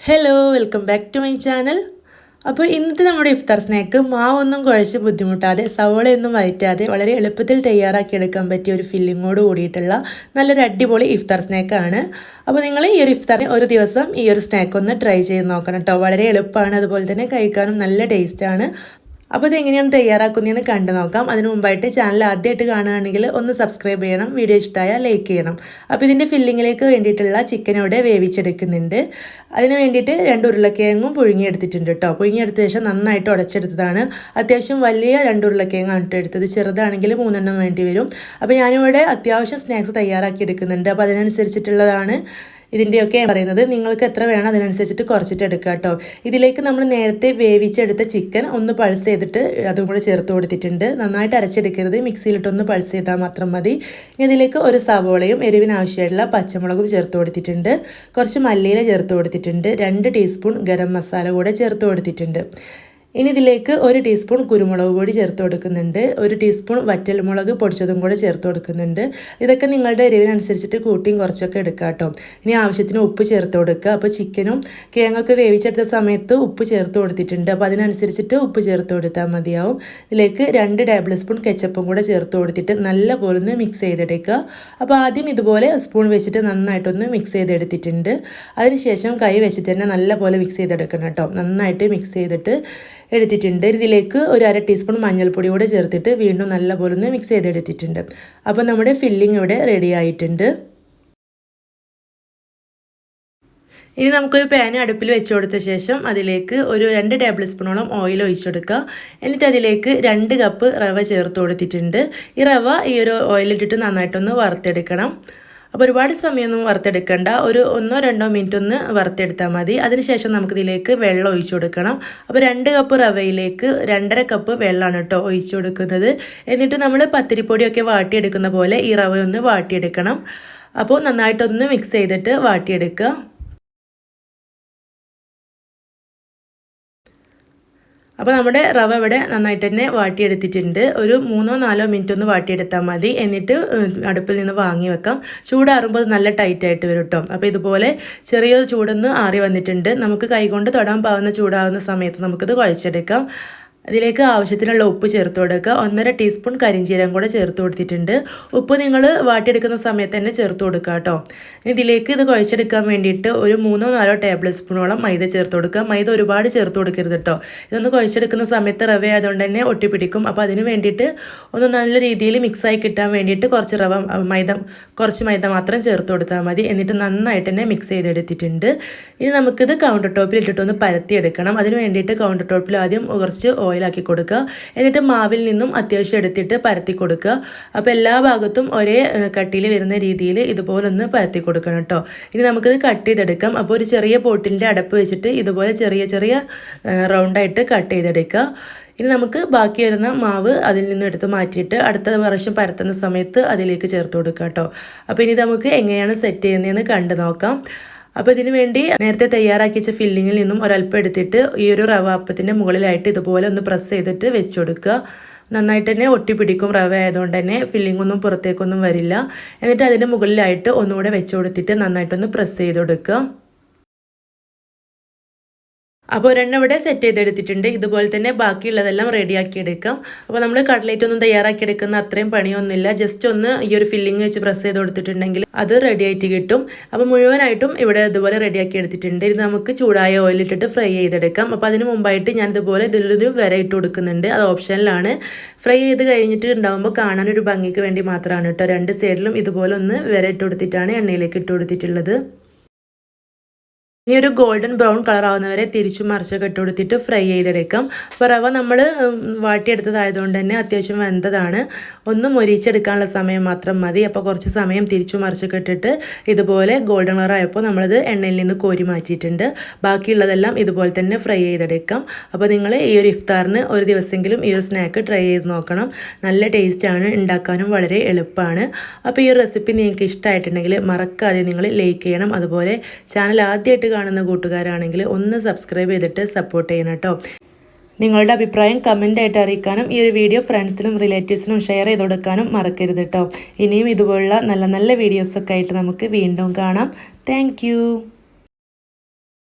Hello welcome back to my channel. അപ്പോൾ ഇന്നത്തെ നമ്മുടെ ഇഫ്താർ സ്നാക്ക് മാവൊന്നും കുഴച്ച് ബുദ്ധിമുട്ടാതെ സവോളയൊന്നും വഴറ്റാതെ വളരെ എളുപ്പത്തിൽ തയ്യാറാക്കിയെടുക്കാൻ പറ്റിയ ഒരു ഫില്ലിങ്ങോട് കൂടിയിട്ടുള്ള നല്ലൊരു അടിപൊളി ഇഫ്താർ സ്നാക്കാണ്. അപ്പോൾ നിങ്ങൾ ഈ ഒരു ഇഫ്താറിന് ഒരു ദിവസം ഈ ഒരു സ്നാക്ക് ഒന്ന് ട്രൈ ചെയ്ത് നോക്കണം കേട്ടോ. വളരെ എളുപ്പമാണ്, അതുപോലെ തന്നെ കഴിക്കാനും നല്ല ടേസ്റ്റാണ്. അപ്പോൾ ഇതെങ്ങനെയാണ് തയ്യാറാക്കുന്നതെന്ന് കണ്ടു നോക്കാം. അതിന് മുമ്പായിട്ട് ചാനൽ ആദ്യമായിട്ട് കാണുകയാണെങ്കിൽ ഒന്ന് സബ്സ്ക്രൈബ് ചെയ്യണം, വീഡിയോ ഇഷ്ടമായാൽ ലൈക്ക് ചെയ്യണം. അപ്പോൾ ഇതിൻ്റെ ഫില്ലിങ്ങിലേക്ക് വേണ്ടിയിട്ടുള്ള ചിക്കൻ ഇവിടെ വേവിച്ചെടുക്കുന്നുണ്ട്. അതിന് വേണ്ടിയിട്ട് 2 ഉരുളക്കിഴങ്ങും പുഴുങ്ങിയെടുത്തിട്ടുണ്ട് കേട്ടോ. പുഴുങ്ങിയെടുത്ത ശേഷം നന്നായിട്ട് ഉടച്ചെടുത്തതാണ്. അത്യാവശ്യം വലിയ 2 ഉരുളക്കിഴങ്ങാണ് എടുത്തത്, ചെറുതാണെങ്കിൽ 3 വേണ്ടി വരും. അപ്പോൾ ഞാനിവിടെ അത്യാവശ്യം സ്നാക്സ് തയ്യാറാക്കി എടുക്കുന്നുണ്ട്. അപ്പോൾ അതിനനുസരിച്ചിട്ടുള്ളതാണ് ഇതിൻ്റെയൊക്കെ പറയുന്നത്. നിങ്ങൾക്ക് എത്ര വേണം അതിനനുസരിച്ചിട്ട് കുറച്ചിട്ട് എടുക്കുക കേട്ടോ. ഇതിലേക്ക് നമ്മൾ നേരത്തെ വേവിച്ചെടുത്ത ചിക്കൻ ഒന്ന് പൾസ് ചെയ്തിട്ട് അതും കൂടെ ചേർത്ത് കൊടുത്തിട്ടുണ്ട്. നന്നായിട്ട് അരച്ചെടുക്കരുത്, മിക്സിയിലിട്ടൊന്ന് പൾസ് ചെയ്താൽ മാത്രം മതി. ഇതിലേക്ക് ഒരു സവോളയും എരിവിന് ആവശ്യമായിട്ടുള്ള പച്ചമുളകും ചേർത്ത് കൊടുത്തിട്ടുണ്ട്. കുറച്ച് മല്ലിയില ചേർത്ത് കൊടുത്തിട്ടുണ്ട്. 2 ടീസ്പൂൺ ഗരം മസാല കൂടെ ചേർത്ത് കൊടുത്തിട്ടുണ്ട്. ഇനി ഇതിലേക്ക് 1 ടീസ്പൂൺ കുരുമുളക് പൊടി ചേർത്ത് കൊടുക്കുന്നുണ്ട്. 1 ടീസ്പൂൺ വറ്റൽമുളക് പൊടിച്ചതും കൂടെ ചേർത്ത് കൊടുക്കുന്നുണ്ട്. ഇതൊക്കെ നിങ്ങളുടെ എരിവിനനുസരിച്ചിട്ട് കൂട്ടിയും കുറച്ചൊക്കെ എടുക്കുക കേട്ടോ. ഇനി ആവശ്യത്തിന് ഉപ്പ് ചേർത്ത് കൊടുക്കുക. അപ്പോൾ ചിക്കനും കിഴങ്ങൊക്കെ വേവിച്ചെടുത്ത സമയത്ത് ഉപ്പ് ചേർത്ത് കൊടുത്തിട്ടുണ്ട്. അപ്പോൾ അതിനനുസരിച്ചിട്ട് ഉപ്പ് ചേർത്ത് കൊടുത്താൽ മതിയാവും. ഇതിലേക്ക് 2 ടേബിൾ സ്പൂൺ കെച്ചപ്പും കൂടെ ചേർത്ത് കൊടുത്തിട്ട് നല്ലപോലെ ഒന്ന് മിക്സ് ചെയ്തെടുക്കുക. അപ്പോൾ ആദ്യം ഇതുപോലെ സ്പൂൺ വെച്ചിട്ട് നന്നായിട്ടൊന്ന് മിക്സ് ചെയ്തെടുത്തിട്ടുണ്ട്. അതിനുശേഷം കൈ വെച്ചിട്ട് തന്നെ നല്ലപോലെ മിക്സ് ചെയ്തെടുക്കണം കേട്ടോ. നന്നായിട്ട് മിക്സ് ചെയ്തിട്ട് എടുത്തിട്ടുണ്ട്. ഇതിലേക്ക് 1/2 ടീസ്പൂൺ മഞ്ഞൾപ്പൊടി കൂടെ ചേർത്തിട്ട് വീണ്ടും നല്ലപോലെ ഒന്ന് മിക്സ് ചെയ്തെടുത്തിട്ടുണ്ട്. അപ്പോൾ നമ്മുടെ ഫില്ലിംഗ് ഇവിടെ റെഡി ആയിട്ടുണ്ട്. ഇനി നമുക്കൊരു പാൻ അടുപ്പിൽ വെച്ച് കൊടുത്ത ശേഷം അതിലേക്ക് ഒരു 2 ടേബിൾ സ്പൂണോളം ഓയിൽ ഒഴിച്ചെടുക്കുക. എന്നിട്ട് അതിലേക്ക് 2 കപ്പ് റവ ചേർത്ത് കൊടുത്തിട്ടുണ്ട്. ഈ റവ ഈ ഒരു ഓയിലിട്ടിട്ട് നന്നായിട്ടൊന്ന് വറുത്തെടുക്കണം. അപ്പോൾ ഒരുപാട് സമയമൊന്നും വറുത്തെടുക്കണ്ട, ഒരു 1-2 മിനിറ്റ് ഒന്ന് വറുത്തെടുത്താൽ മതി. അതിനുശേഷം നമുക്കിതിലേക്ക് വെള്ളം ഒഴിച്ചു കൊടുക്കണം. അപ്പോൾ 2 കപ്പ് റവയിലേക്ക് 2.5 കപ്പ് വെള്ളമാണ് കേട്ടോ ഒഴിച്ചു കൊടുക്കുന്നത്. എന്നിട്ട് നമ്മൾ പത്തിരിപ്പൊടിയൊക്കെ വാട്ടിയെടുക്കുന്ന പോലെ ഈ റവ ഒന്ന് വാട്ടിയെടുക്കണം. അപ്പോൾ നന്നായിട്ടൊന്ന് മിക്സ് ചെയ്തിട്ട് വാട്ടിയെടുക്കുക. അപ്പോൾ നമ്മുടെ റവ ഇവിടെ നന്നായിട്ട് തന്നെ വാട്ടിയെടുത്തിട്ടുണ്ട്. ഒരു 3-4 മിനിറ്റ് ഒന്ന് വാട്ടിയെടുത്താൽ മതി. എന്നിട്ട് അടുപ്പിൽ നിന്ന് വാങ്ങി വെക്കാം. ചൂടാറുമ്പോൾ നല്ല ടൈറ്റായിട്ട് വരും കേട്ടോ. അപ്പോൾ ഇതുപോലെ ചെറിയൊരു ചൂടൊന്ന് ആറി വന്നിട്ടുണ്ട്. നമുക്ക് കൈകൊണ്ട് തൊടാൻ പാവുന്ന ചൂടാവുന്ന സമയത്ത് നമുക്കിത് കുഴച്ചെടുക്കാം. അതിലേക്ക് ആവശ്യത്തിനുള്ള ഉപ്പ് ചേർത്ത് കൊടുക്കുക. 1.5 ടീസ്പൂൺ കരിഞ്ചീരകം കൂടെ ചേർത്ത് കൊടുത്തിട്ടുണ്ട്. ഉപ്പ് നിങ്ങൾ വാട്ടിയെടുക്കുന്ന സമയത്ത് തന്നെ ചേർത്ത് കൊടുക്കുക കേട്ടോ. ഇതിലേക്ക് ഇത് കുഴച്ചെടുക്കാൻ വേണ്ടിയിട്ട് ഒരു 3-4 ടേബിൾ സ്പൂണോളം മൈദ ചേർത്ത് കൊടുക്കുക. മൈദ ഒരുപാട് ചേർത്ത് കൊടുക്കരുത് കേട്ടോ. ഇതൊന്ന് കുഴച്ചെടുക്കുന്ന സമയത്ത് റവ ആയതുകൊണ്ട് തന്നെ ഒട്ടിപ്പിടിക്കും. അപ്പോൾ അതിന് വേണ്ടിയിട്ട് ഒന്ന് നല്ല രീതിയിൽ മിക്സായി കിട്ടാൻ വേണ്ടിയിട്ട് കുറച്ച് മൈദ മാത്രം ചേർത്ത് കൊടുത്താൽ മതി. എന്നിട്ട് നന്നായിട്ട് തന്നെ മിക്സ് ചെയ്തെടുത്തിട്ടുണ്ട്. ഇനി നമുക്കിത് കൗണ്ടർ ടോപ്പിൽ ഇട്ടിട്ടൊന്ന് പരത്തിയെടുക്കണം. അതിന് വേണ്ടിയിട്ട് കൗണ്ടർ ടോപ്പിൽ ആദ്യം കുറച്ച് ഓയിലാക്കി കൊടുക്കുക. എന്നിട്ട് മാവിൽ നിന്നും അത്യാവശ്യം എടുത്തിട്ട് പരത്തി കൊടുക്കുക. അപ്പോൾ എല്ലാ ഭാഗത്തും ഒരേ കട്ടിയിൽ വരുന്ന രീതിയിൽ ഇതുപോലൊന്ന് പരത്തി കൊടുക്കണം കേട്ടോ. ഇനി നമുക്കിത് കട്ട് ചെയ്തെടുക്കാം. അപ്പോൾ ഒരു ചെറിയ ബോട്ടിലിൻ്റെ അടപ്പ് വെച്ചിട്ട് ഇതുപോലെ ചെറിയ റൗണ്ടായിട്ട് കട്ട് ചെയ്തെടുക്കുക. ഇനി നമുക്ക് ബാക്കി വരുന്ന മാവ് അതിൽ നിന്ന് എടുത്ത് മാറ്റിയിട്ട് അടുത്ത പ്രാവശ്യം പരത്തുന്ന സമയത്ത് അതിലേക്ക് ചേർത്ത് കൊടുക്കുക കേട്ടോ. അപ്പോൾ ഇനി നമുക്ക് എങ്ങനെയാണ് സെറ്റ് ചെയ്യുന്നതെന്ന് കണ്ടു നോക്കാം. അപ്പോൾ ഇതിന് വേണ്ടി നേരത്തെ തയ്യാറാക്കി വെച്ച ഫില്ലിങ്ങിൽ നിന്നും ഒരല്പം എടുത്തിട്ട് ഈ ഒരു റവ അപ്പത്തിൻ്റെ മുകളിലായിട്ട് ഇതുപോലെ ഒന്ന് പ്രസ് ചെയ്തിട്ട് വെച്ച് കൊടുക്കുക. നന്നായിട്ട് തന്നെ ഒട്ടിപ്പിടിക്കും. റവ ആയതുകൊണ്ട് തന്നെ ഫില്ലിംഗ് ഒന്നും പുറത്തേക്കൊന്നും വരില്ല. എന്നിട്ട് അതിൻ്റെ മുകളിലായിട്ട് ഒന്നുകൂടെ വെച്ച് കൊടുത്തിട്ട് നന്നായിട്ടൊന്ന് പ്രസ് ചെയ്ത് കൊടുക്കുക. അപ്പോൾ ഒരെണ്ണം ഇവിടെ സെറ്റ് ചെയ്തെടുത്തിട്ടുണ്ട്. ഇതുപോലെ തന്നെ ബാക്കിയുള്ളതെല്ലാം റെഡിയാക്കി എടുക്കാം. അപ്പോൾ നമ്മൾ കട്ട്ലേറ്റ് ഒന്നും തയ്യാറാക്കി എടുക്കുന്ന അത്രയും പണിയൊന്നുമില്ല. ജസ്റ്റ് ഒന്ന് ഈ ഒരു ഫില്ലിങ് വെച്ച് പ്രസ് ചെയ്ത് കൊടുത്തിട്ടുണ്ടെങ്കിൽ അത് റെഡി ആയിട്ട് കിട്ടും. അപ്പോൾ മുഴുവനായിട്ടും ഇവിടെ ഇതുപോലെ റെഡിയാക്കി എടുത്തിട്ടുണ്ട്. ഇത് നമുക്ക് ചൂടായ ഓയിലിട്ടിട്ട് ഫ്രൈ ചെയ്തെടുക്കാം. അപ്പോൾ അതിന് മുമ്പായിട്ട് ഞാൻ ഇതുപോലെ ഇതിലൊരു വര ഇട്ട് കൊടുക്കുന്നുണ്ട്. അത് ഓപ്ഷനിലാണ്. ഫ്രൈ ചെയ്ത് കഴിഞ്ഞിട്ട് ഉണ്ടാകുമ്പോൾ കാണാനൊരു ഭംഗിക്ക് വേണ്ടി മാത്രമാണ് കേട്ടോ. 2 സൈഡിലും ഇതുപോലെ ഒന്ന് വര ഇട്ട് കൊടുത്തിട്ടാണ് എണ്ണയിലേക്ക് ഇട്ട് കൊടുത്തിട്ടുള്ളത്. ഇനി ഒരു ഗോൾഡൻ ബ്രൗൺ കളർ ആവുന്നവരെ തിരിച്ചും മറിച്ചൊക്കെ ഇട്ട് കൊടുത്തിട്ട് ഫ്രൈ ചെയ്തെടുക്കാം. അപ്പോൾ റവ നമ്മൾ വാട്ടിയെടുത്തതായതുകൊണ്ട് തന്നെ അത്യാവശ്യം വെന്തതാണ്. ഒന്ന് മൊരിച്ചെടുക്കാനുള്ള സമയം മാത്രം മതി. അപ്പോൾ കുറച്ച് സമയം തിരിച്ചും മറിച്ചൊക്കെ ഇട്ടിട്ട് ഇതുപോലെ ഗോൾഡൻ കളർ ആയപ്പോൾ നമ്മളിത് എണ്ണയിൽ നിന്ന് കോരി മാറ്റിയിട്ടുണ്ട്. ബാക്കിയുള്ളതെല്ലാം ഇതുപോലെ തന്നെ ഫ്രൈ ചെയ്തെടുക്കാം. അപ്പോൾ നിങ്ങൾ ഈ ഒരു ഇഫ്താറിന് ഒരു ദിവസമെങ്കിലും ഈ ഒരു സ്നാക്ക് ട്രൈ ചെയ്ത് നോക്കണം. നല്ല ടേസ്റ്റാണ്, ഉണ്ടാക്കാനും വളരെ എളുപ്പമാണ്. അപ്പോൾ ഈ ഒരു റെസിപ്പി നിങ്ങൾക്ക് ഇഷ്ടമായിട്ടുണ്ടെങ്കിൽ മറക്കാതെ നിങ്ങൾ ലൈക്ക് ചെയ്യണം. അതുപോലെ ചാനൽ ആദ്യമായിട്ട് കാണുന്ന കൂട്ടുകാരാണെങ്കിൽ ഒന്ന് സബ്സ്ക്രൈബ് ചെയ്തിട്ട് സപ്പോർട്ട് ചെയ്യണം കേട്ടോ. നിങ്ങളുടെ അഭിപ്രായം കമൻ്റായിട്ട് അറിയിക്കാനും ഈ ഒരു വീഡിയോ ഫ്രണ്ട്സിനും റിലേറ്റീവ്സിനും ഷെയർ ചെയ്ത് കൊടുക്കാനും മറക്കരുത് കേട്ടോ. ഇനിയും ഇതുപോലുള്ള നല്ല നല്ല വീഡിയോസൊക്കെ ആയിട്ട് നമുക്ക് വീണ്ടും കാണാം. താങ്ക്